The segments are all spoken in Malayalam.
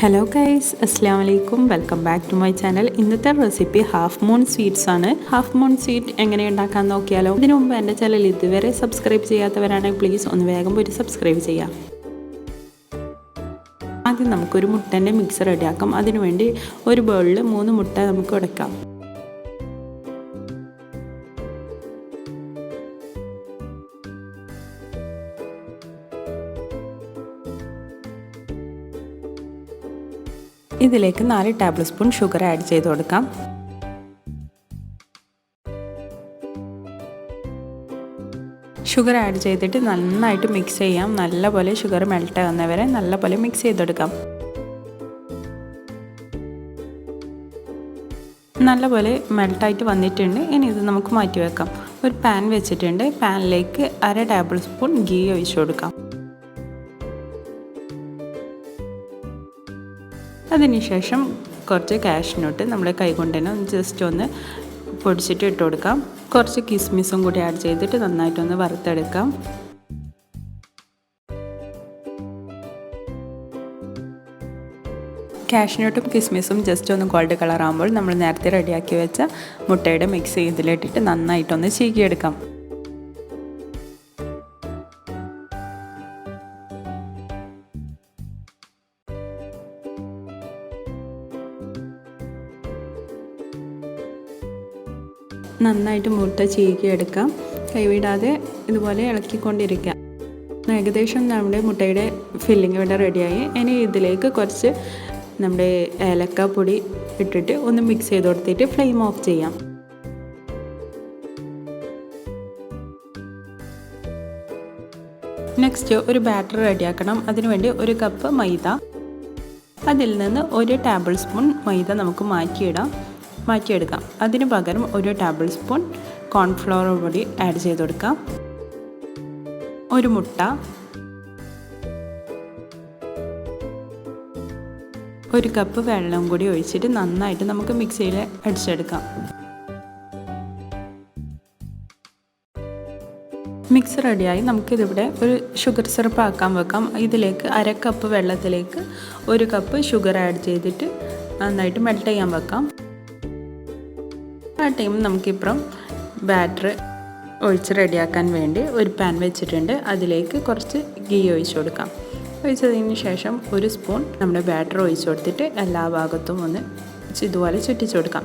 ഹലോ ഗൈസ്, അസ്സലാമു അലൈക്കും. Welcome back to my channel. ഇന്നത്തെ റെസിപ്പി ഹാഫ് മൂൺ സ്വീറ്റ്സ് ആണ്. ഹാഫ് മൂൺ സ്വീറ്റ് എങ്ങനെ ഉണ്ടാക്കാൻ നോക്കിയാലോ? ഇതിനു മുമ്പ് എൻ്റെ ചാനൽ ഇതുവരെ സബ്സ്ക്രൈബ് ചെയ്യാത്തവരാണെങ്കിൽ പ്ലീസ് ഒന്ന് വേഗം പോയിട്ട് സബ്സ്ക്രൈബ് ചെയ്യാം. ആദ്യം നമുക്കൊരു മുട്ടൻ്റെ മിക്സ് റെഡിയാക്കാം. അതിനുവേണ്ടി ഒരു ബൗളിൽ 3 മുട്ട നമുക്ക് ഉടയ്ക്കാം. ഇതിലേക്ക് 4 ടേബിൾ സ്പൂൺ ഷുഗർ ആഡ് ചെയ്ത് കൊടുക്കാം. ഷുഗർ ആഡ് ചെയ്തിട്ട് നന്നായിട്ട് മിക്സ് ചെയ്യാം. നല്ലപോലെ ഷുഗർ മെൽറ്റ് ആകുന്നവരെ നല്ലപോലെ മിക്സ് ചെയ്തെടുക്കാം. നല്ലപോലെ മെൽട്ടായിട്ട് വന്നിട്ടുണ്ട്. ഇനി ഇത് നമുക്ക് മാറ്റി വെക്കാം. ഒരു പാൻ വെച്ചിട്ടുണ്ട്. പാനിലേക്ക് 1/2 ടേബിൾ സ്പൂൺ ഗീ ഒഴിച്ചു കൊടുക്കാം. അതിനുശേഷം കുറച്ച് കാഷ്നട്ട് നമ്മുടെ കൈകൊണ്ട് തന്നെ ജസ്റ്റ് ഒന്ന് പൊടിച്ചിട്ട് ഇട്ട് കൊടുക്കാം. കുറച്ച് കിസ്മിസും കൂടി ആഡ് ചെയ്തിട്ട് നന്നായിട്ടൊന്ന് വറുത്തെടുക്കാം. കാഷ്നട്ടും കിസ്മിസും ജസ്റ്റ് ഒന്ന് ഗോൾഡ് കളർ ആകുമ്പോൾ നമ്മൾ നേരത്തെ റെഡിയാക്കി വെച്ച മുട്ടയുടെ മിക്സ് ഇതിലിട്ടിട്ട് നന്നായിട്ടൊന്ന് ചീകിയെടുക്കാം. നന്നായിട്ട് മുട്ട ചീകിയെടുക്കാം. കൈവിടാതെ ഇതുപോലെ ഇളക്കിക്കൊണ്ടിരിക്കാം. ഏകദേശം നമ്മുടെ മുട്ടയുടെ ഫില്ലിങ് ഇവിടെ റെഡിയായി. ഇനി ഇതിലേക്ക് കുറച്ച് നമ്മുടെ ഏലക്കാപ്പൊടി ഇട്ടിട്ട് ഒന്ന് മിക്സ് ചെയ്ത് കൊടുത്തിട്ട് ഫ്ലെയിം ഓഫ് ചെയ്യാം. നെക്സ്റ്റ് ഒരു ബാറ്റർ റെഡിയാക്കണം. അതിനുവേണ്ടി 1 കപ്പ് മൈദ, അതിൽ നിന്ന് 1 ടേബിൾ സ്പൂൺ മൈദ നമുക്ക് മാറ്റിയെടുക്കാം. അതിന് പകരം 1 ടേബിൾ സ്പൂൺ കോൺഫ്ലവർ പൊടി ആഡ് ചെയ്ത് കൊടുക്കാം. 1 മുട്ട, 1 കപ്പ് വെള്ളം കൂടി ഒഴിച്ചിട്ട് നന്നായിട്ട് നമുക്ക് മിക്സിയിൽ അടിച്ചെടുക്കാം. മിക്സ് റെഡിയായി. നമുക്കിതിവിടെ ഒരു ഷുഗർ സിറപ്പ് ആക്കാൻ വെക്കാം. ഇതിലേക്ക് 1/2 കപ്പ് വെള്ളത്തിലേക്ക് 1 കപ്പ് ഷുഗർ ആഡ് ചെയ്തിട്ട് നന്നായിട്ട് മെൽറ്റ് ചെയ്യാൻ വെക്കാം. ആ ടൈം നമുക്കിപ്പം ബാറ്റർ ഒഴിച്ച് റെഡിയാക്കാൻ വേണ്ടി ഒരു പാൻ വെച്ചിട്ടുണ്ട്. അതിലേക്ക് കുറച്ച് ഗീ ഒഴിച്ച് കൊടുക്കാം. ഒഴിച്ചതിന് ശേഷം 1 സ്പൂൺ നമ്മുടെ ബാറ്റർ ഒഴിച്ച് കൊടുത്തിട്ട് എല്ലാ ഭാഗത്തും ഒന്ന് ഇതുപോലെ ചുറ്റിച്ചു കൊടുക്കാം.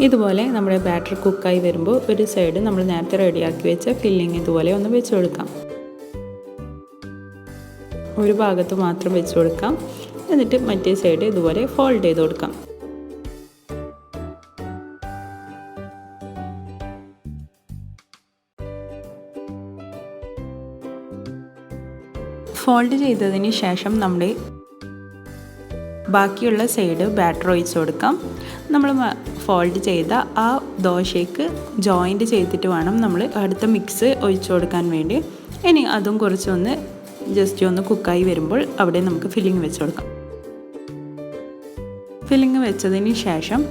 ഇതുപോലെ നമ്മുടെ ബാറ്റർ കുക്കായി വരുമ്പോൾ ഒരു സൈഡ് നമ്മൾ നേരത്തെ റെഡിയാക്കി വെച്ച ഫില്ലിങ് ഇതുപോലെ ഒന്ന് വെച്ച് കൊടുക്കാം. ഒരു ഭാഗത്ത് മാത്രം വെച്ച് കൊടുക്കാം. എന്നിട്ട് മറ്റേ സൈഡ് ഇതുപോലെ ഫോൾഡ് ചെയ്ത് കൊടുക്കാം. ഫോൾഡ് ചെയ്തതിന് ശേഷം നമ്മുടെ ബാക്കിയുള്ള സൈഡ് ബാറ്റർ ഒഴിച്ച് കൊടുക്കാം. നമ്മൾ ഫോൾഡ് ചെയ്ത ആ ദോശയ്ക്ക് ജോയിൻറ്റ് ചെയ്തിട്ട് വേണം നമ്മൾ അടുത്ത മിക്സ് ഒഴിച്ചു കൊടുക്കാൻ വേണ്ടി. ഇനി അതും കുറച്ചൊന്ന് ജസ്റ്റ് ഒന്ന് കുക്കായി വരുമ്പോൾ അവിടെ നമുക്ക് ഫില്ലിങ് വെച്ച് കൊടുക്കാം. ഫില്ലിങ് വെച്ചതിന് ശേഷം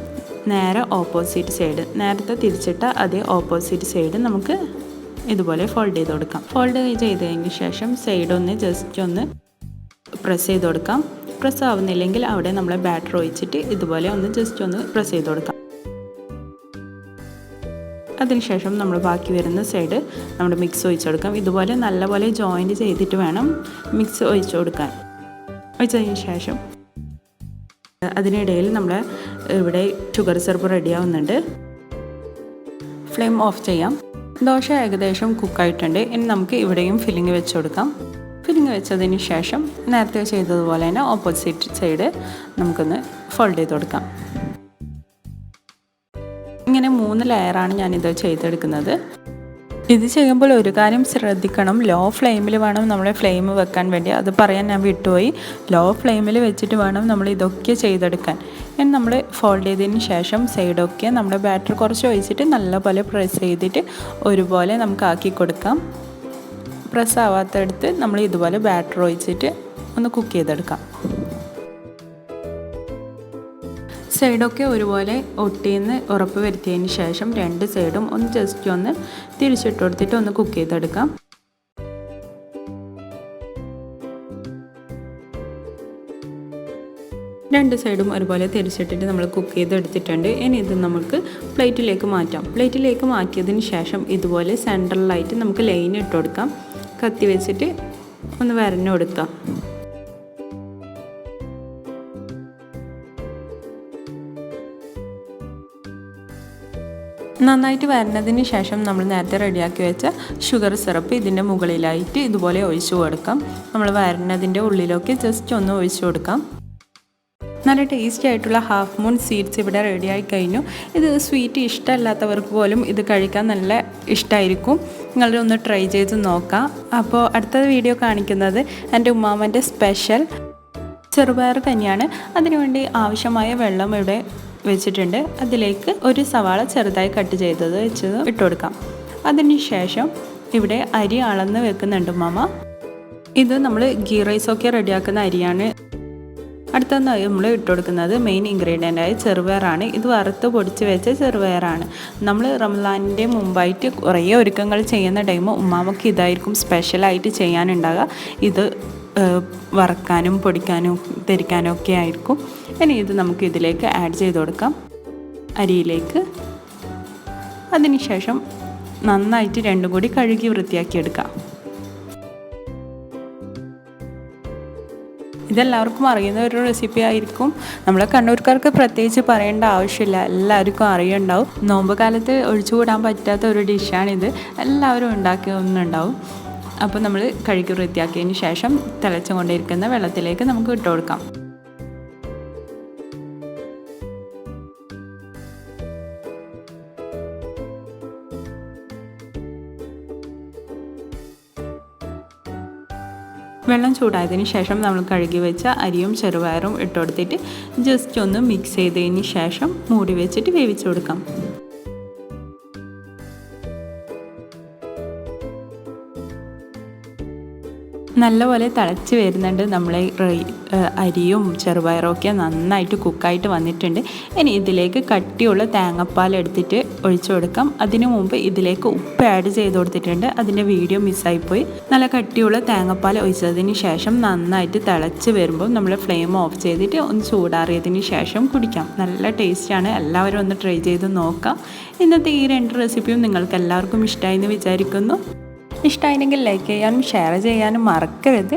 നേരെ ഓപ്പോസിറ്റ് സൈഡ്, നേരത്തെ തിരിച്ചിട്ട അതേ ഓപ്പോസിറ്റ് സൈഡ് നമുക്ക് ഇതുപോലെ ഫോൾഡ് ചെയ്ത് കൊടുക്കാം. ഫോൾഡ് ചെയ്തതിന് ശേഷം സൈഡ് ഒന്ന് ജസ്റ്റ് ഒന്ന് പ്രസ് ചെയ്ത് കൊടുക്കാം. പ്രസ് ആവുന്നില്ലെങ്കിൽ അവിടെ നമ്മൾ ബാറ്റർ ഒഴിച്ചിട്ട് ഇതുപോലെ ഒന്ന് ജസ്റ്റ് ഒന്ന് പ്രസ് ചെയ്ത് കൊടുക്കാം. അതിനുശേഷം നമ്മൾ ബാക്കി വരുന്ന സൈഡ് നമ്മുടെ മിക്സ് ഒഴിച്ചു കൊടുക്കാം. ഇതുപോലെ നല്ലപോലെ ജോയിൻറ്റ് ചെയ്തിട്ട് വേണം മിക്സ് ഒഴിച്ചു കൊടുക്കാൻ. ഒഴിച്ചതിന് ശേഷം അതിനിടയിൽ നമ്മൾ ഇവിടെ ഷുഗർ സിറപ്പ് റെഡിയാവുന്നുണ്ട്. ഫ്ലെയിം ഓഫ് ചെയ്യാം. ദോശ ഏകദേശം കുക്കായിട്ടുണ്ട്. ഇനി നമുക്ക് ഇവിടെയും ഫില്ലിങ് വെച്ച് കൊടുക്കാം. ഫില്ലിങ് വെച്ചതിന് ശേഷം നേരത്തെ ചെയ്തതുപോലെ തന്നെ ഓപ്പോസിറ്റ് സൈഡ് നമുക്കൊന്ന് ഫോൾഡ് ചെയ്ത് കൊടുക്കാം. ഇങ്ങനെ 3 ലെയറാണ് ഞാനിത് ചെയ്തെടുക്കുന്നത്. ഇത് ചെയ്യുമ്പോൾ ഒരു കാര്യം ശ്രദ്ധിക്കണം, ലോ ഫ്ലെയിമിൽ വേണം നമ്മൾ ഫ്ലെയിം വെക്കാൻ വേണ്ടി. അത് പറയാൻ ഞാൻ വിട്ടുപോയി. ലോ ഫ്ലെയിമിൽ വെച്ചിട്ട് വേണം നമ്മൾ ഇതൊക്കെ ചെയ്തെടുക്കാൻ. ഇനി നമ്മൾ ഫോൾഡ് ചെയ്തതിന് ശേഷം സൈഡൊക്കെ നമ്മുടെ ബാറ്റർ കുറച്ച് ഒഴിച്ചിട്ട് നല്ലപോലെ പ്രസ് ചെയ്തിട്ട് ഒരുപോലെ നമുക്ക് ആക്കി കൊടുക്കാം. പ്രസ് ആവാത്തടുത്ത് നമ്മൾ ഇതുപോലെ ബാറ്റർ ഒഴിച്ചിട്ട് ഒന്ന് കുക്ക് ചെയ്തെടുക്കാം. സൈഡൊക്കെ ഒരുപോലെ ഒട്ടിയെന്ന് ഉറപ്പ് വരുത്തിയതിന് ശേഷം 2 സൈഡും ഒന്ന് ജസ്റ്റ് ഒന്ന് തിരിച്ചിട്ട് കൊടുത്തിട്ട് ഒന്ന് കുക്ക് ചെയ്തെടുക്കാം. രണ്ട് സൈഡും ഒരുപോലെ തിരിച്ചിട്ടിട്ട് നമ്മൾ കുക്ക് ചെയ്തെടുത്തിട്ടുണ്ട്. ഇനി ഇത് നമുക്ക് പ്ലേറ്റിലേക്ക് മാറ്റാം. പ്ലേറ്റിലേക്ക് മാറ്റിയതിന് ശേഷം ഇതുപോലെ സെൻട്രലായിട്ട് നമുക്ക് ലൈൻ ഇട്ട് കൊടുക്കാം. കത്തി വെച്ചിട്ട് ഒന്ന് വരഞ്ഞു കൊടുക്കാം. നന്നായിട്ട് വരണതിന് ശേഷം നമ്മൾ നേരത്തെ റെഡിയാക്കി വെച്ച ഷുഗർ സിറപ്പ് ഇതിൻ്റെ മുകളിലായിട്ട് ഇതുപോലെ ഒഴിച്ചു കൊടുക്കാം. നമ്മൾ വരണതിൻ്റെ ഉള്ളിലൊക്കെ ജസ്റ്റ് ഒന്ന് ഒഴിച്ചു കൊടുക്കാം. നല്ല ടേസ്റ്റി ആയിട്ടുള്ള ഹാഫ് മൂൺ സീഡ്സ് ഇവിടെ റെഡിയായി കഴിഞ്ഞു. ഇത് സ്വീറ്റ് ഇഷ്ടമല്ലാത്തവർക്ക് പോലും ഇത് കഴിക്കാൻ നല്ല ഇഷ്ടമായിരിക്കും. നിങ്ങളൊന്ന് ട്രൈ ചെയ്ത് നോക്കാം. അപ്പോൾ അടുത്ത വീഡിയോ കാണിക്കുന്നത് എൻ്റെ ഉമ്മാമ്മൻ്റെ സ്പെഷ്യൽ ചെറുപയർ കഞ്ഞിയാണ്. അതിനുവേണ്ടി ആവശ്യമായ വെള്ളം ഇവിടെ വെച്ചിട്ടുണ്ട്. അതിലേക്ക് ഒരു സവാള ചെറുതായി കട്ട് ചെയ്തത് വെച്ചത് ഇട്ട് കൊടുക്കാം. അതിന് ശേഷം ഇവിടെ അരി അളന്ന് വെക്കുന്നുണ്ട് ഉമ്മാമ്മ. ഇത് നമ്മൾ ഗീ റൈസൊക്കെ റെഡിയാക്കുന്ന അരിയാണ്. അടുത്തതായി നമ്മൾ ഇട്ട് കൊടുക്കുന്നത് മെയിൻ ഇൻഗ്രീഡിയൻ്റായ ചെറുപയറാണ്. ഇത് വറുത്ത് പൊടിച്ച് വെച്ച ചെറുപയറാണ്. നമ്മൾ റംസാനിൻ്റെ മുമ്പായിട്ട് കുറേ ഒരുക്കങ്ങൾ ചെയ്യുന്ന ടൈം ഉമ്മാമക്ക് ഇതായിരിക്കും സ്പെഷ്യലായിട്ട് ചെയ്യാനുണ്ടാകുക. ഇത് വറക്കാനും പൊടിക്കാനും തിരിക്കാനും ഒക്കെ ആയിരിക്കും. ഇനി ഇത് നമുക്ക് ഇതിലേക്ക് ആഡ് ചെയ്ത് കൊടുക്കാം, അരിയിലേക്ക്. അതിനുശേഷം നന്നായിട്ട് രണ്ടും കൂടി കഴുകി വൃത്തിയാക്കിയെടുക്കാം. ഇതെല്ലാവർക്കും അറിയുന്ന ഒരു റെസിപ്പി ആയിരിക്കും. നമ്മളെ കണ്ണൂർക്കാർക്ക് പ്രത്യേകിച്ച് പറയേണ്ട ആവശ്യമില്ല, എല്ലാവർക്കും അറിയുണ്ടാവും. നോമ്പ് കാലത്ത് ഒഴിച്ചുകൂടാൻ പറ്റാത്ത ഒരു ഡിഷാണിത്. എല്ലാവരും ഉണ്ടാക്കുന്നുണ്ടാവും. അപ്പോൾ നമ്മൾ കഴുകി വൃത്തിയാക്കിയതിന് ശേഷം തിളച്ചുകൊണ്ടിരിക്കുന്ന വെള്ളത്തിലേക്ക് നമുക്ക് ഇട്ട് കൊടുക്കാം. വെള്ളം ചൂടായതിന് ശേഷം നമ്മൾ കഴുകി വെച്ച അരിയും ചെറുപയറും ഇട്ട് കൊടുത്തിട്ട് ജസ്റ്റ് ഒന്ന് മിക്സ് ചെയ്തതിന് ശേഷം മൂടി വെച്ചിട്ട് വേവിച്ച് കൊടുക്കാം. നല്ലപോലെ തിളച്ച് വരുന്നുണ്ട്. നമ്മളെ അരിയും ചെറുപയറും ഒക്കെ നന്നായിട്ട് കുക്കായിട്ട് വന്നിട്ടുണ്ട്. ഇനി ഇതിലേക്ക് കട്ടിയുള്ള തേങ്ങാപ്പാൽ എടുത്തിട്ട് ഒഴിച്ചു കൊടുക്കാം. അതിനു മുമ്പ് ഇതിലേക്ക് ഉപ്പ് ആഡ് ചെയ്ത് കൊടുത്തിട്ടുണ്ട്. അതിൻ്റെ വീഡിയോ മിസ്സായിപ്പോയി. നല്ല കട്ടിയുള്ള തേങ്ങാപ്പാൽ ഒഴിച്ചതിന് ശേഷം നന്നായിട്ട് തിളച്ച് വരുമ്പോൾ നമ്മൾ ഫ്ലെയിം ഓഫ് ചെയ്തിട്ട് ഒന്ന് ചൂടാറിയതിന് ശേഷം കുടിക്കാം. നല്ല ടേസ്റ്റാണ്. എല്ലാവരും ഒന്ന് ട്രൈ ചെയ്ത് നോക്കാം. ഇന്നത്തെ ഈ 2 റെസിപ്പിയും നിങ്ങൾക്ക് എല്ലാവർക്കും ഇഷ്ടമായി എന്ന് വിചാരിക്കുന്നു. ഇഷ്ടമായെങ്കിൽ ലൈക്ക് ചെയ്യാനും ഷെയർ ചെയ്യാനും മറക്കരുത്.